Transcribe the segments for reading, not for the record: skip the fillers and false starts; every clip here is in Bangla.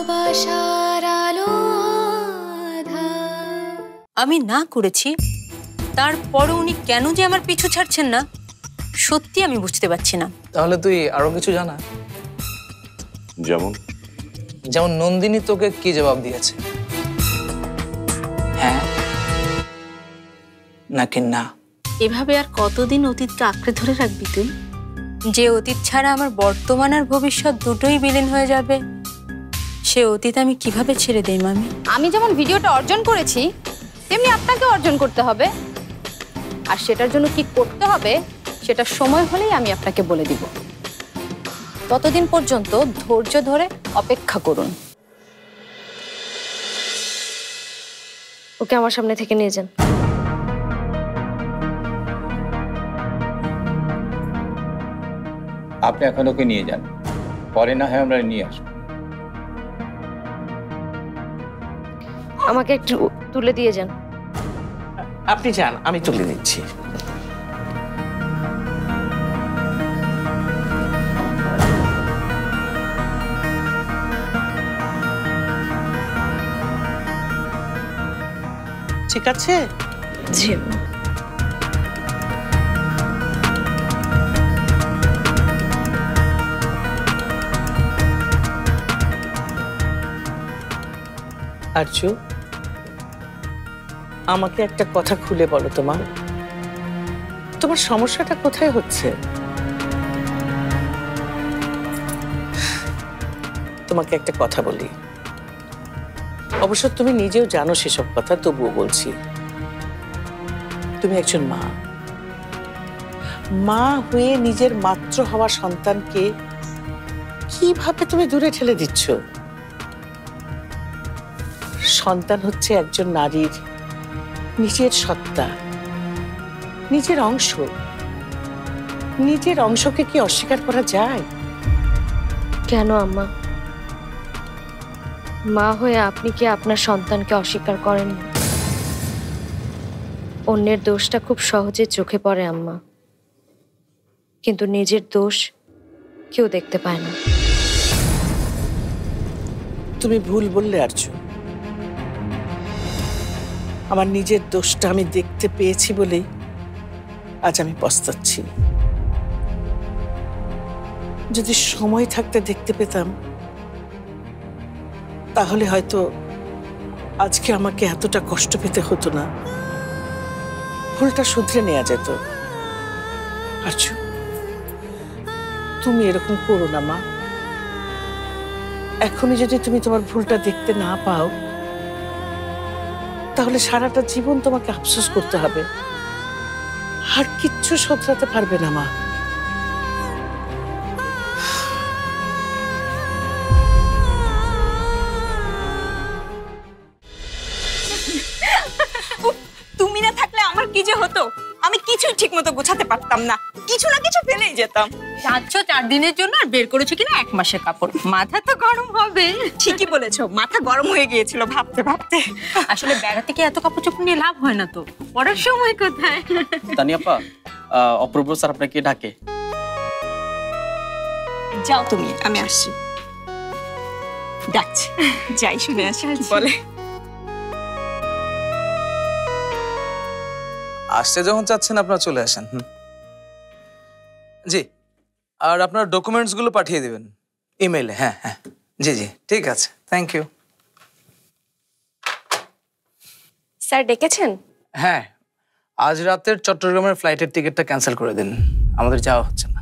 ভালোবাসার আলো আঁধার। আমি না করেছি, তারপরও উনি কেন যে আমার পিছু ছাড়ছেন না সত্যি আমি বুঝতে পারছি না। তাহলে তুই আরো কিছু জানা? যেমন যেমন নন্দিনী তোকে কি জবাব দিয়েছে? হ্যাঁ নাকি না? এভাবে আর কতদিন অতীতকে আঁকড়ে ধরে রাখবি তুই? যে অতীত ছাড়া আমার বর্তমান আর ভবিষ্যৎ দুটোই বিলীন হয়ে যাবে, সে অতীত আমি কিভাবে ছেড়ে দেই মামি? আমি যেমন ভিডিওটা অর্জন করেছি তেমনি আপনাকে অর্জন করতে হবে, আর সেটার জন্য কি করতে হবে সেটা সময় হলেই আমি আপনাকে বলে দিব। ততদিন পর্যন্ত ধৈর্য ধরে অপেক্ষা করুন। ওকে আমার সামনে থেকে নিয়ে যান। আপনি এখন ওকে নিয়ে যান, পরে না হয় আমরা নিয়ে আসবো। আমাকে একটু তুলে দিয়ে যান। আপনি যান, আমি তুলে দিচ্ছি। ঠিক আছে? জি। আরজু, আমাকে একটা কথা খুলে বলো, তোমার সমস্যাটা কোথায় হচ্ছে? তোমাকে একটা কথা বলি, অবশ্য তুমি নিজেও জানো সেসব কথা, তবুও বলছি। তুমি একজন মা, মা হয়ে নিজের মাত্র হওয়া সন্তানকে কিভাবে তুমি দূরে ঠেলে দিচ্ছ? সন্তান হচ্ছে একজন নারীর নিজের সত্তা, নিজের অংশ। নিজের অংশকে কি অস্বীকার করা যায়? কেন আম্মা? মা হয়ে আপনি কি আপনার সন্তানকে অস্বীকার করেন? অন্যের দোষটা খুব সহজে চোখে পড়ে আম্মা, কিন্তু নিজের দোষ কেউ দেখতে পায় না। তুমি ভুল বললে আরজু। আমার নিজের দোষটা আমি দেখতে পেয়েছি বলেই আজ আমি পস্তাচ্ছি। যদি সময় থাকতে দেখতে পেতাম তাহলে হয়তো আজকে আমাকে এতটা কষ্ট পেতে হতো না, ভুলটা শুধরে নেওয়া যেত। আরজু, তুমি এরকম করো না মা। এখনই যদি তুমি তোমার ভুলটা দেখতে না পাও তাহলে সারাটা জীবন তোমাকে আফসোস করতে হবে, আর কিচ্ছু শোধরাতে পারবে না মা। তুমি না থাকলে আমার কি যে হতো, আমি কিছুই ঠিক মতো গোছাতে পারতাম না, কিছু না কিছু ফেলেই যেতাম। 4 দিনের জন্য আর বের করেছো কিনা 1 মাসের কাপড়, মাথা তো গরম হবে। ঠিকই বলেছো, মাথা গরম হয়ে গিয়েছিল ভাবতে ভাবতে। আসলে বেড়াতে কি এত কাপড় চোপড় নিয়ে লাভ হয় না তো, পড়ার সময় কোথায়। তানিয়াপা, অপূর্ব স্যার আপনাকে ডাকে। যাও তুমি, আমি আসছি। ডাকছি, যাই শুনে আসি বলে। আসতে যখন চাচ্ছেন আপনারা চলে আসেন। জি, আর আপনার ডকুমেন্টস গুলো পাঠিয়ে দিবেন ইমেইলে। হ্যাঁ হ্যাঁ, জি জি, ঠিক আছে, থ্যাংক ইউ। স্যার ডেকেছেন? হ্যাঁ, আজ রাতের চট্টগ্রামের ফ্লাইটের টিকিটটা ক্যান্সেল করে দিন, আমাদের যাওয়া হচ্ছে না।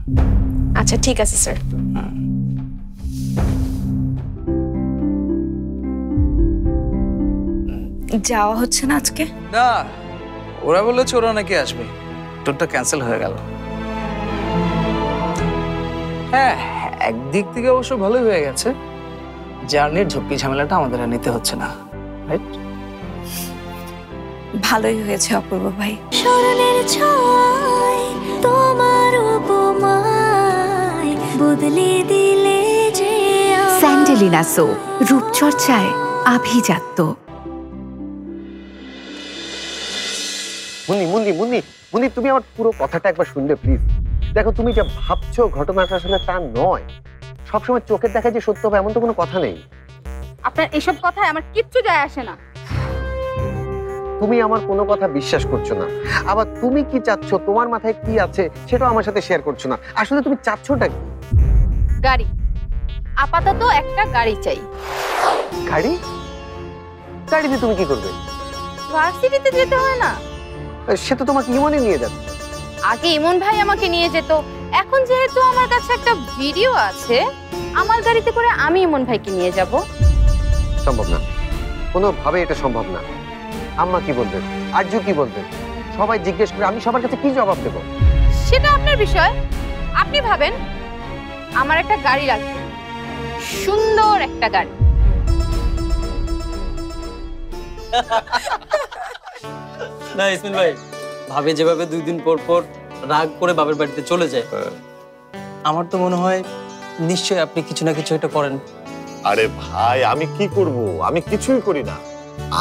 আচ্ছা ঠিক আছে স্যার। যাওয়া হচ্ছে না আজকে? না, ওরা বলেছে ওরা নাকি আসবে, ট্যুরটা ক্যান্সেল হয়ে গেল। হ্যাঁ, একদিক থেকে অবশ্য ভালোই হয়ে গেছে, জার্নির ঝক্কি ঝামেলাটা আমাদের আর নিতে হচ্ছে না, রাইট? ভালোই হয়েছে অপূর্ব ভাই। স্মরণের ছয় তোমার উপমায় বদলে দিলে যে স্যান্ডেলিনা সো, রূপচর্চায় আভিজাত্য। মুন্নি মুন্নি মুন্নি মুন্নি, তুমি আমার পুরো কথাটা একবার শুনলে প্লিজ। দেখো, তুমি যা ভাবছো ঘটনাটা আসলে তা নয়। সবসময় চোখের দেখা যে সত্য হবে এমন তো কোনো কথা নেই। আপনার এসব কথায় আমার কিচ্ছু যায় আসে না। তুমি আমার কোনো কথা বিশ্বাস করছো না, আবার তুমি কি চাচ্ছ, তোমার মাথায় কি আছে সেটাও আমার সাথে শেয়ার করছো না। আসলে তুমি চাচ্ছটা কি? গাড়ি, আপাতত একটা গাড়ি চাই। গাড়ি? গাড়ি দিয়ে তুমি কি করবে? ভার্সিটিতে যেতে হয় না? সে তো তোমাকে ইমনে নিয়ে যাবে। আগে ইমন ভাই আমাকে নিয়ে যেত, এখন যেহেতু আমার কাছে একটা ভিডিও আছে, আমার গাড়িতে করে আমি ইমন ভাইকে নিয়ে যাব। সম্ভব না, কোনোভাবে এটা সম্ভব না। আম্মা কি বলবেন, আরজু কি বলবেন, সবাই জিজ্ঞেস করে আমি সবার কাছে কি জবাব দেব? সেটা আপনার বিষয়, আপনি ভাবেন। আমার একটা গাড়ি লাগবে, সুন্দর একটা গাড়ি। না ইসমাইল ভাই, ভাবে যেভাবে 2 দিন পর পর রাগ করে বাবার বাড়িতে চলে যায়, আমার তো মনে হয় নিশ্চয়ই আপনি কিছু না কিছু একটা করেন। আরে ভাই, আমি কি করব? আমি কিছুই করি না।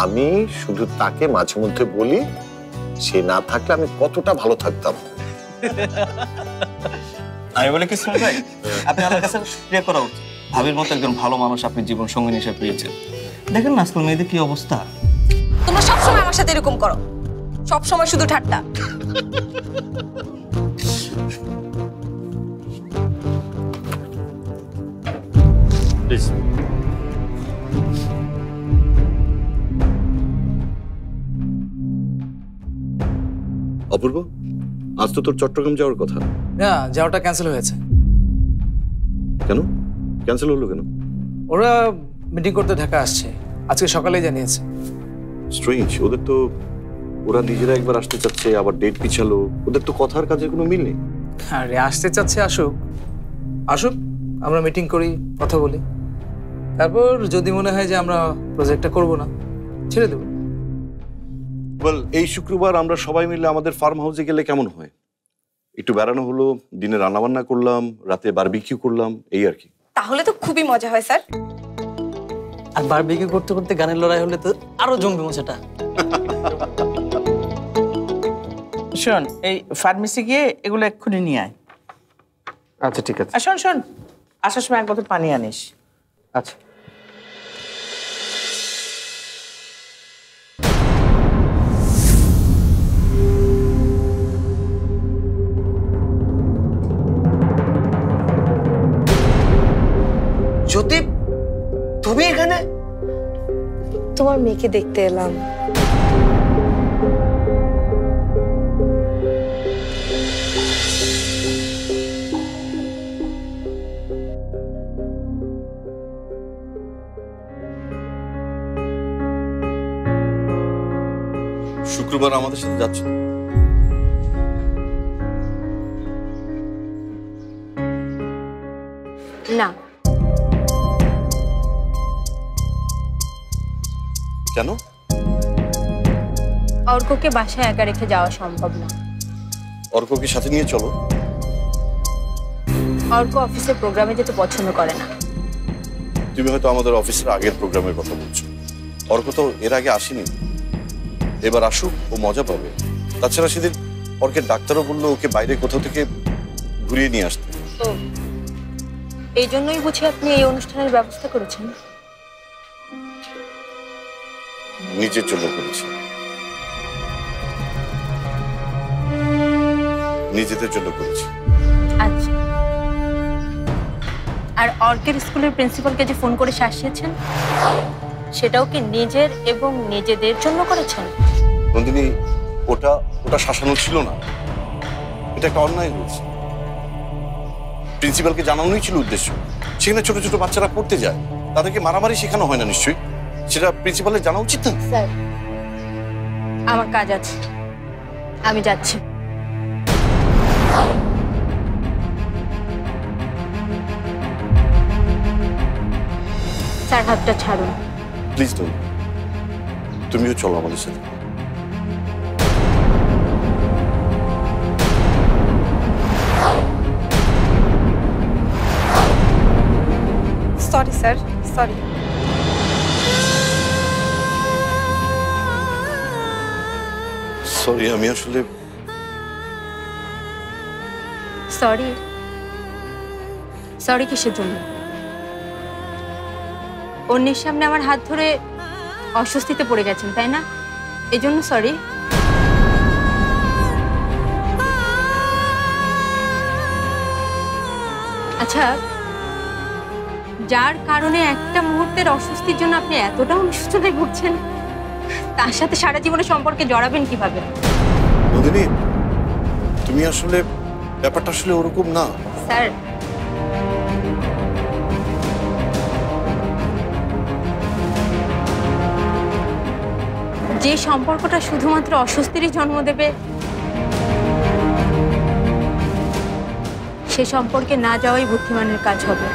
আমি শুধু তাকে মাঝে মধ্যে বলি সে না থাকলে আমি কতটা ভালো থাকতাম। আমি বলি কি ইসমাইল ভাই, আপনি আমার কাছে শুকরিয়া করা উচিত। ভাবির মতো একজন ভালো মানুষ আপনি জীবন সঙ্গী হিসেবে পেয়েছেন। দেখেন না আজকাল মেয়েদের কি অবস্থা। তোমরা সবসময় আমার সাথে এরকম করো, সবসময় শুধু ঠাট্টা। অপূর্ব, আজ তো তোর চট্টগ্রাম যাওয়ার কথা। না, যাওয়াটা ক্যান্সেল হয়েছে। কেন ক্যান্সেল হলো কেন? ওরা মিটিং করতে ঢাকা আসছে, আজকে সকালেই জানিয়েছে। স্ট্রেঞ্জ, ওদের তো ওরা নিজেরা একবার আসতে চাচ্ছে, আবার ডেট পিছালো। ওদের তো কথার কাজের কোনো মিল নেই। আরে আসতে চাচ্ছে, আসুক আসুক, আমরা মিটিং করি, কথা বলি, তারপর যদি মনে হয় যে আমরা প্রজেক্টটা করব না, ছেড়ে দেবো। বল, এই শুক্রবার আমরা সবাই মিলে আমাদের ফার্ম হাউসে গেলে কেমন হয়? একটু বেড়ানো হলো, দিনে রান্নাবান্না করলাম, রাতে বারবিকিউ করলাম, এই আর কি। তাহলে তো খুবই মজা হয় স্যার। আর বারবিকিউ করতে করতে গানের লড়াই হলে তো আরো জমবে মজাটা। শোন, এই ফার্মেসি গিয়ে এগুলো এক্ষুনি নিয়ে আয়। আচ্ছা ঠিক আছে। আর শোন শোন, আসার সময় এক বোতল পানি আনিস। আচ্ছা। জ্যোতি, তুমি এখানে? তোমার মেয়েকে দেখতে এলাম। শুক্রবার আমাদের সাথে যাচ্ছ? না। কেন? অর্ককে বাসায় একা রেখে যাওয়া সম্ভব না। অর্ককে সাথে নিয়ে চলো। অর্ক অফিসের প্রোগ্রামে যেতে পছন্দ করে না। তুমি হয়তো আমাদের অফিসের আগের প্রোগ্রামের কথা বলছো। অর্ক তো এর আগে আসেনি, এবার আসুক, ও মজা পাবে। তাছাড়া সেদিন অর্কের ডাক্তারও বললো ওকে বাইরে কোথাও থেকে ঘুরিয়ে নিয়ে আসতে। এই জন্যই বুঝি আপনি এই অনুষ্ঠানের ব্যবস্থা করেছেন? নিজের জন্য করেছি, নিজেদের জন্য করেছি। আচ্ছা, আর অর্কের স্কুলের প্রিন্সিপালকে যে ফোন করে শাসিয়েছেন, সেটাও কি নিজের এবং নিজেদের জন্য করেছেন? নন্দিনী, ওটা শাসানো ছিল না, এটা একটা অন্যায় হয়েছে। প্রিন্সিপালকে জানানোই ছিল উদ্দেশ্য। সেখানে ছোট ছোট বাচ্চারা পড়তে যায়, তাদেরকে মারামারি শেখানো হয় না নিশ্চয়ই? সেটা প্রিন্সিপালের জানা উচিত না? স্যার, আমার কাজ আছে, আমি যাচ্ছি। স্যার, হাতটা ছাড়ুন প্লিজ। তুমিও চলো আমাদের সাথে। Sorry sir, sorry. সরি, আমি আসলে সরি। সরি কিসের জন্য? অন্যের সামনে আমার হাত ধরে অস্বস্তিতে পড়ে গেছেন, তাই না? এজন্য সরি। আচ্ছা, যার কারণে একটা মুহূর্তের অস্বস্তির জন্য আপনি এতটা অনুশোচনায় ভুগছেন, তার সাথে সারা জীবনে সম্পর্কে জড়াবেন কিভাবে? নন্দিনী, তুমি আসলে ব্যাপারটা আসলে ওরকম না। স্যার, যে সম্পর্কটা শুধুমাত্র অস্বস্তিরই জন্ম দেবে, সে সম্পর্কে না যাওয়াই বুদ্ধিমানের কাজ হবে।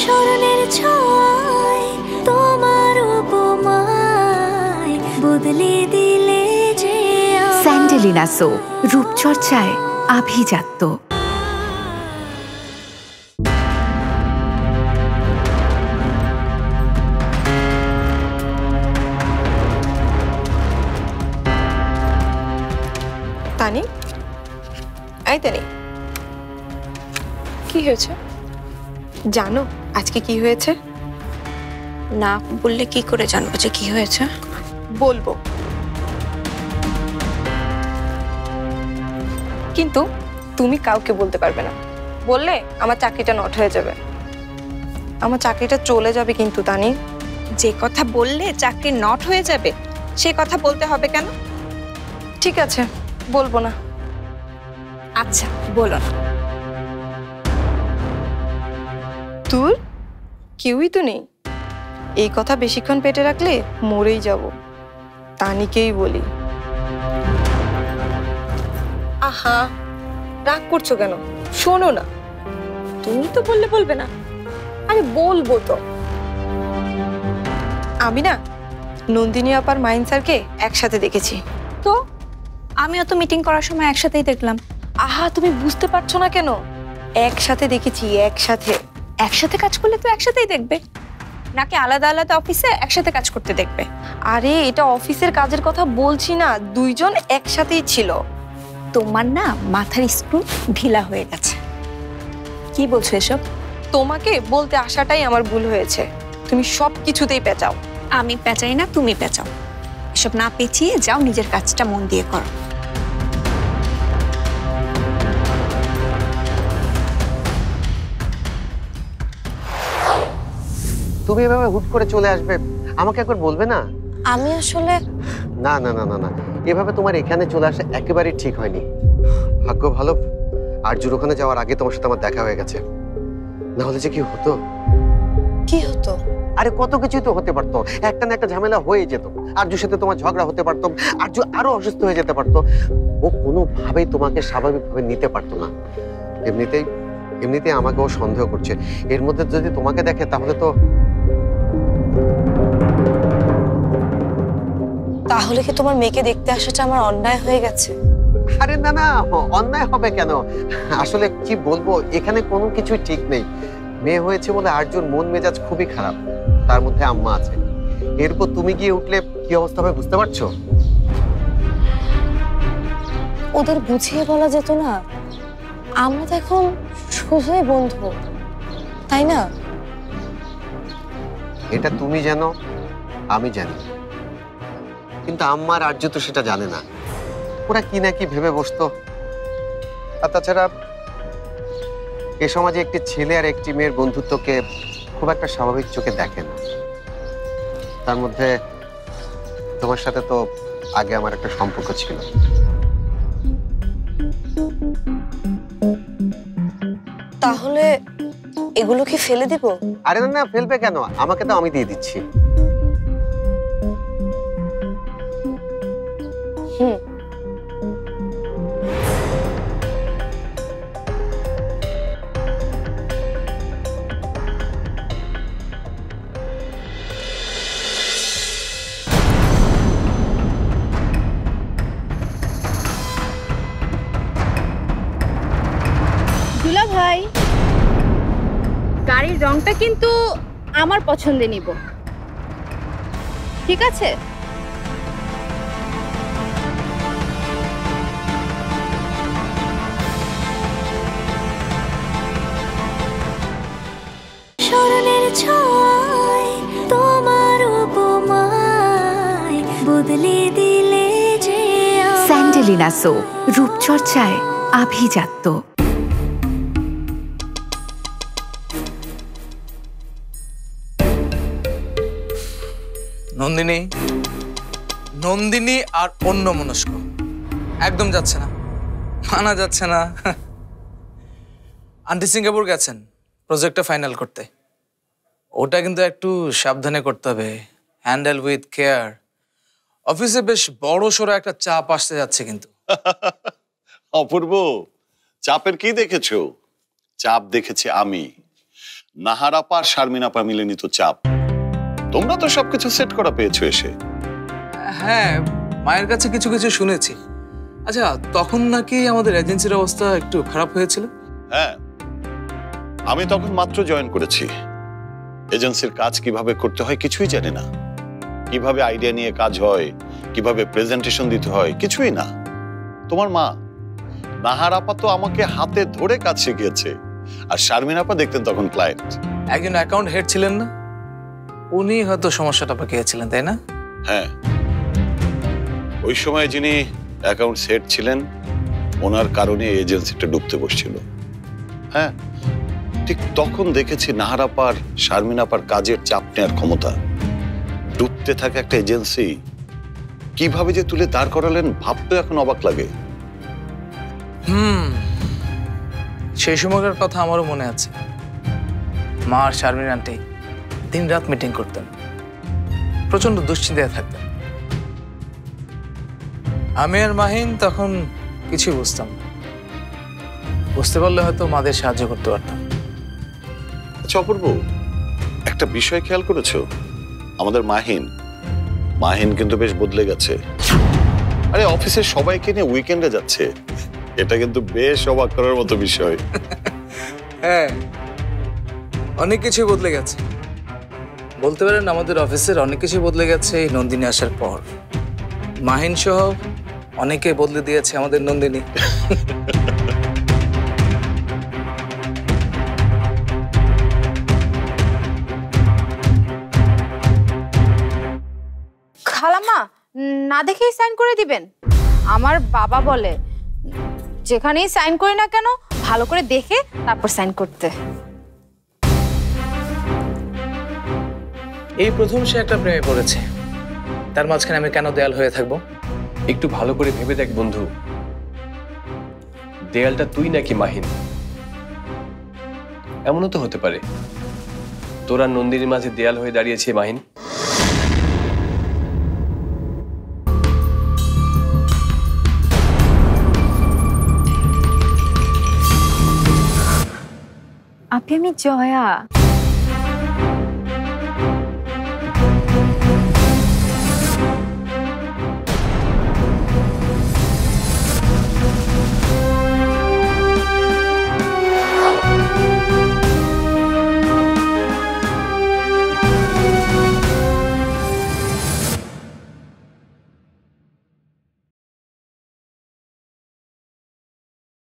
স্মরণের ছোঁয়ায় তোমার উপমায় বদলে দিলে যে স্যান্ডেলিনা সো, রূপচর্চায় আভিজাত্য। তানি, এই তানি, কি হয়েছে? জানো আজকে কি হয়েছে? না বললে কি করে জানবো যে কি হয়েছে? বলবো, কিন্তু তুমি কাউকে বলতে পারবে না। বললে আমার চাকরিটা নট হয়ে যাবে। আমার চাকরিটা চলে যাবে কিন্তু তানি। যে কথা বললে চাকরি নট হয়ে যাবে, সে কথা বলতে হবে কেন? ঠিক আছে, বলবো না। আচ্ছা, বলো না। তোর কেউই তো নেই। এই কথা বেশিক্ষণ পেটে রাখলে মরেই যাব। তানিকেই বলি। আহা, রাগ করছো কেন? শোনো না। তুমি তো বললে বলবে না। আরে বলবো তো। আমি না নন্দিনী আপার মাইন স্যারকে একসাথে দেখেছি। তো আমিও তো মিটিং করার সময় একসাথেই দেখলাম। আহা, তুমি বুঝতে পারছো না কেন? একসাথে দেখেছি, একসাথে। একসাথে কাজ করলে তো একসাথেই দেখবে, নাকি আলাদা আলাদা অফিসে একসাথে কাজ করতে দেখবে? আরে এটা অফিসের কাজের কথা বলছি না, দুইজন একসাথেই ছিল। তোমার না মাথার স্ক্রু ঢিলা হয়ে গেছে। কি বলছো এসব? তোমাকে বলতে আসাটাই আমার ভুল হয়েছে। তুমি সব কিছুতেই পেঁচাও। আমি পেঁচাই না, তুমি পেঁচাও। এসব না পেঁচিয়ে যাও, নিজের কাজটা মন দিয়ে করো। তুমি এভাবে হুট করে চলে আসবে, আমাকে একবার বলবে না? আমি আসলে না না না না না, এভাবে তোমার এখানে চলে আসা একেবারেই ঠিক হয়নি। ভাগ্য ভালো আরজুর ওখানে যাওয়ার আগে তোমার সাথে আমার দেখা হয়ে গেছে, না হলে যে কি হতো। কি হতো? আরে কত কিছুই তো হতে পারতো। একটা না একটা ঝামেলা হয়ে যেত। আরজুর সাথে তোমার ঝগড়া হতে পারতো, আরজু আরো অসুস্থ হয়ে যেতে পারতো। ও কোনোভাবেই তোমাকে স্বাভাবিকভাবে নিতে পারতো না। এমনিতেই আমাকে ও সন্দেহ করছে। এর মধ্যে যদি তোমাকে দেখে তাহলে তো। তাহলে কি তোমার মেয়েকে দেখতে আসাটা আমার অন্যায় হয়ে গেছে? আরে না না, অন্যায় হবে কেন? আসলে কি বলবো, এখানে কোনো কিছুই ঠিক নেই। মেয়ে হয়েছে বলে আরজুর মন মেজাজ খুবই খারাপ, তার মধ্যে আম্মা আছে। এরপর তুমি গিয়ে উঠলে কি অবস্থা হবে বুঝতে পারছো? ওদের বুঝিয়ে বলা যেত না? আমরা তো এখন শুধুই বন্ধু, তাই না? এটা তুমি জানো, আমি জানি, কিন্তু আম্মা আর আরজু তো সেটা জানে না। ওরা কি না কি ভেবে বসতো। আর তাছাড়া এ সমাজে একটি ছেলে আর একটি মেয়ের বন্ধুত্বকে খুব একটা স্বাভাবিক চোখে দেখে না। তার মধ্যে তোমার সাথে তো আগে আমার একটা সম্পর্ক ছিল। তাহলে এগুলো কি ফেলে দিব? আরে না না, ফেলবে কেন? আমাকে তো আমি দিয়ে দিচ্ছি। হুম, দুলা ভাই, গাড়ির রংটা কিন্তু আমার পছন্দে নিব, ঠিক আছে? স্মরণের ছোঁয়ায় তোমার উপমায় বদলে দিলে যে স্যান্ডেলিনা সো, রূপচর্চায় আভিজাত্য। নন্দিনী, নন্দিনী আর অন্য মনস্ক একদম যাচ্ছে না, মানা যাচ্ছে না। আন্টি সিঙ্গাপুর গেছেন প্রজেক্টটা ফাইনাল করতে। ওটা কিন্তু একটু সাবধানে করতে হবে, হ্যান্ডেল উইথ কেয়ার। অফিসে বেশ বড় সড়ো একটা চাপ আসতে যাচ্ছে কিন্তু। অপূর্ব, চাপের কি দেখেছো? চাপ দেখেছি আমি, নাহার আপা আর শারমিন আপা মিলে নিত চাপ। তোমরা তো সবকিছু সেট করা পেয়েছো এসে। হ্যাঁ, মায়ের কাছে কিছু কিছু শুনেছি। আচ্ছা, তখন নাকি আমাদের এজেন্সির অবস্থা একটু খারাপ হয়েছিল? হ্যাঁ, আমি তখন মাত্র জয়েন করেছি। এজেন্সির কাজ কিভাবে করতে হয় কিছুই জানি না, কিভাবে আইডিয়া নিয়ে কাজ হয়, কিভাবে প্রেজেন্টেশন দিতে হয় কিছুই না। তোমার মা নাহার আপা তো আমাকে হাতে ধরে কাজ শিখিয়েছে, আর শারমিন আপা দেখতেন তখন ক্লায়েন্ট। একজন অ্যাকাউন্ট হেড ছিলেন না, উনি হয়তো সমস্যাটা পাকিয়েছিলেন, তাই না? হ্যাঁ, ওই সময় যিনি অ্যাকাউন্ট হেড ছিলেন ওনার কারণে এজেন্সিটা ডুবতে বসছিল। হ্যাঁ, ঠিক তখন দেখেছি নাহার আপার, শারমিন আপার কাজের চাপ নেওয়ার ক্ষমতা। ডুবতে থাকে একটা এজেন্সি কিভাবে যে তুলে দাঁড় করালেন ভাবতে এখন অবাক লাগে। সেই সময়কার কথা আমারও মনে আছে। মা আর শারমিন আন্টি দিন রাত মিটিং করতেন, প্রচন্ড দুশ্চিন্তায় থাকতেন। আমি আর মাহিন তখন কিছু বুঝতাম না, বুঝতে পারলে হয়তো মাদের সাহায্য করতে পারতাম। আচ্ছা অপূর্ব, একটা বিষয় খেয়াল করেছো? আমাদের মাহিন কিন্তু বেশ বদলে গেছে। আরে অফিসের সবাইকে নিয়ে উইকেন্ডে যাচ্ছে, এটা কিন্তু বেশ অবাক করার মতো বিষয়। হ্যাঁ, অনেক কিছু বদলে গেছে। বলতে পারেন আমাদের অফিসের অনেক কিছু বদলে গেছে এই নন্দিনী আসার পর। মাহিন সহ অনেকে বদলে দিয়েছে আমাদের নন্দিনী। খালাম্মা, না দেখেই সাইন করে দিবেন? আমার বাবা বলে যেখানেই সাইন করি না কেন ভালো করে দেখে তারপর সাইন করতে। এই প্রথম সে একটা প্রেমে পড়েছে, তার মাঝখানে আমি কেন দেয়াল হয়ে থাকবো? একটু ভালো করে ভেবে দেখ বন্ধু, দেয়ালটা তুই নাকি মাহিন? এমনও তো হতে পারে তোরা নন্দিনীর মাঝে দেয়াল হয়ে দাঁড়িয়েছে মাহিন। আপনি, আমি জয়া।